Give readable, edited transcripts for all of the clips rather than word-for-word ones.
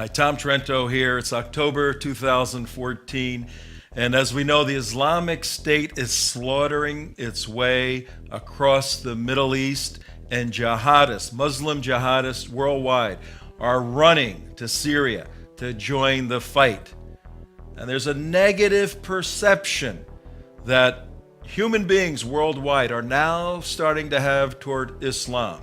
Hi, Tom Trento here. It's October 2014. And as we know, the Islamic State is slaughtering its way across the Middle East, and jihadists, Muslim jihadists worldwide, are running to Syria to join the fight. And there's a negative perception that human beings worldwide are now starting to have toward Islam.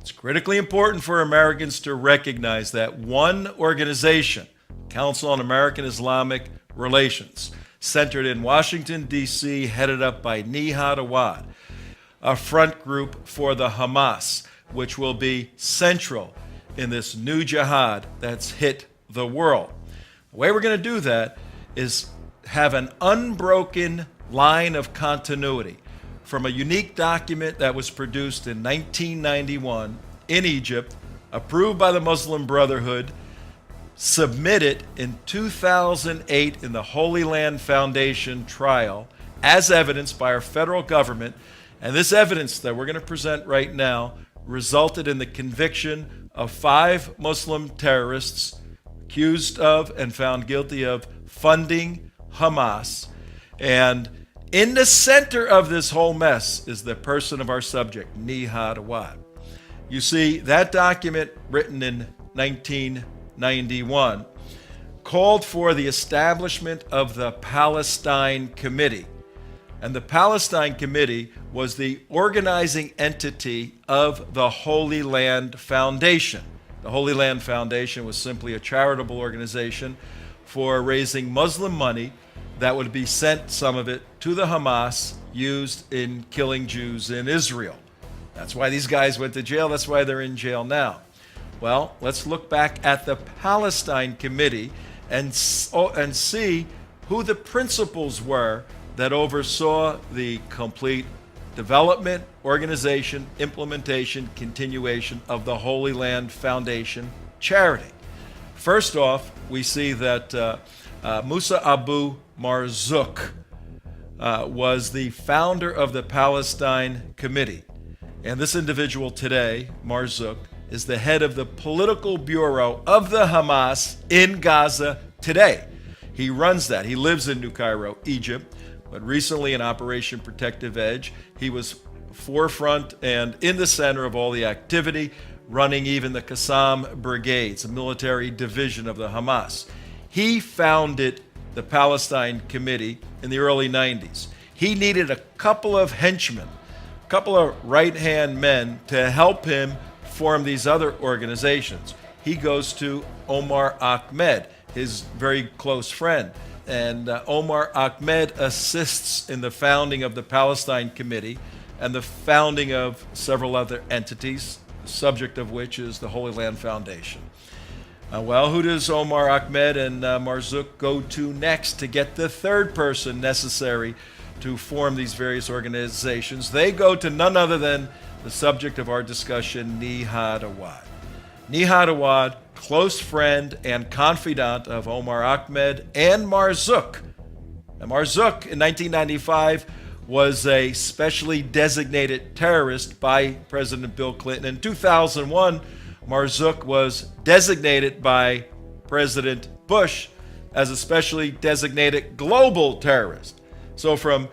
It's critically important for Americans to recognize that one organization, Council on American Islamic Relations, centered in Washington, D.C., headed up by Nihad Awad, a front group for the Hamas, which will be central in this new jihad that's hit the world. The way we're going to do that is have an unbroken line of continuity from a unique document that was produced in 1991 in Egypt, approved by the Muslim Brotherhood, submitted in 2008 in the Holy Land Foundation trial as evidence by our federal government. And this evidence that we're going to present right now resulted in the conviction of 5 Muslim terrorists accused of and found guilty of funding Hamas. And in the center of this whole mess is the person of our subject, Nihad Awad. You see, that document, written in 1991, called for the establishment of the Palestine Committee. And the Palestine Committee was the organizing entity of the Holy Land Foundation. The Holy Land Foundation was simply a charitable organization for raising Muslim money that would be sent, some of it, to the Hamas, used in killing Jews in Israel. That's why these guys went to jail. That's why they're in jail now. Well, let's look back at the Palestine Committee and see who the principals were that oversaw the complete development, organization, implementation, continuation of the Holy Land Foundation charity. First off, we see that Musa Abu Marzouk was the founder of the Palestine Committee. And this individual today, Marzouk, is the head of the political bureau of the Hamas in Gaza today. He runs that. He lives in New Cairo, Egypt, but recently in Operation Protective Edge, he was forefront and in the center of all the activity, running even the Qassam brigades, a military division of the Hamas. He founded the Palestine Committee in the early 90s. He needed a couple of henchmen, a couple of right-hand men to help him form these other organizations. He goes to Omar Ahmed, his very close friend. And Omar Ahmed assists in the founding of the Palestine Committee and the founding of several other entities, the subject of which is the Holy Land Foundation. Well, who does Omar Ahmed and Marzouk go to next to get the third person necessary to form these various organizations? They go to none other than the subject of our discussion, Nihad Awad. Nihad Awad, close friend and confidant of Omar Ahmed and Marzouk. And Marzouk, in 1995, was a specially designated terrorist by President Bill Clinton. In 2001, Marzouk was designated by President Bush as a specially designated global terrorist. So from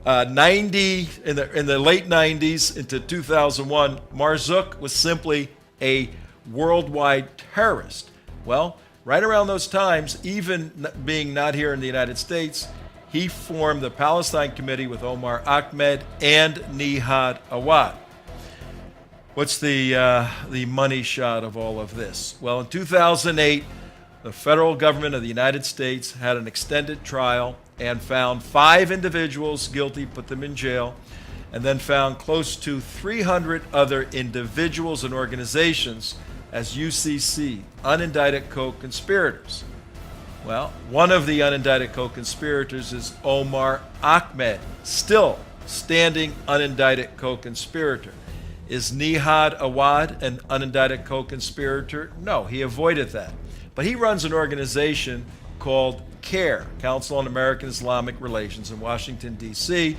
in the late 90s into 2001, Marzouk was simply a worldwide terrorist. Well, right around those times, even being not here in the United States, he formed the Palestine Committee with Omar Ahmed and Nihad Awad. What's the money shot of all of this? Well, in 2008, the federal government of the United States had an extended trial and found 5 individuals guilty, put them in jail, and then found close to 300 other individuals and organizations as UCC, unindicted co-conspirators. Well, one of the unindicted co-conspirators is Omar Ahmed, still standing unindicted co-conspirator. Is Nihad Awad an unindicted co-conspirator? No, he avoided that. But he runs an organization called CARE, Council on American Islamic Relations in Washington, D.C.,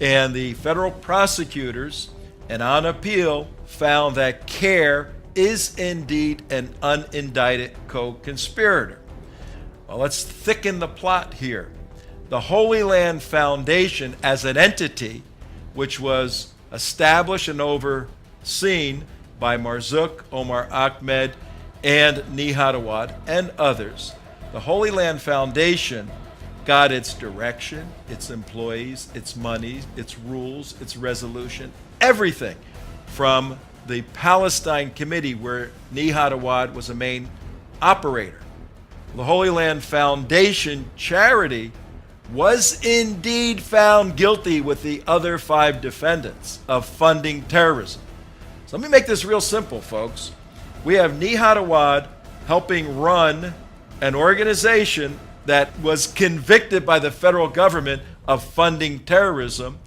and the federal prosecutors, and on appeal, found that CARE is indeed an unindicted co-conspirator. Well, let's thicken the plot here. The Holy Land Foundation as an entity, which was established and overseen by Marzouk, Omar Ahmed, and Nihad Awad, and others, the Holy Land Foundation got its direction, its employees, its money, its rules, its resolution, everything from the Palestine Committee, where Nihad Awad was a main operator. The Holy Land Foundation charity was indeed found guilty with the other 5 defendants of funding terrorism. So let me make this real simple, folks. We have Nihad Awad helping run an organization that was convicted by the federal government of funding terrorism,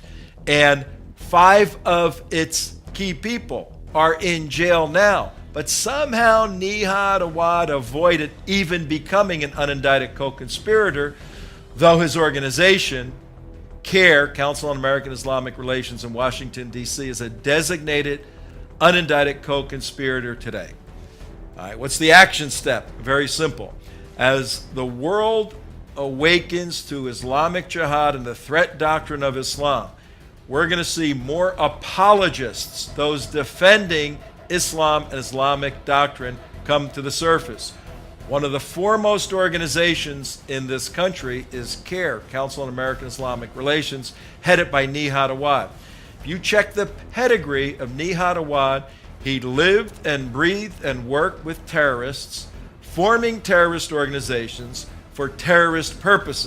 and 5 of its key people are in jail now. But somehow Nihad Awad avoided even becoming an unindicted co-conspirator, though his organization, CARE, Council on American Islamic Relations in Washington, D.C., is a designated unindicted co-conspirator today. All right, what's the action step? Very simple. As the world awakens to Islamic jihad and the threat doctrine of Islam, we're going to see more apologists, those defending Islam and Islamic doctrine, come to the surface. One of the foremost organizations in this country is CARE, Council on American Islamic Relations, headed by Nihad Awad. If you check the pedigree of Nihad Awad, he lived and breathed and worked with terrorists, forming terrorist organizations for terrorist purposes.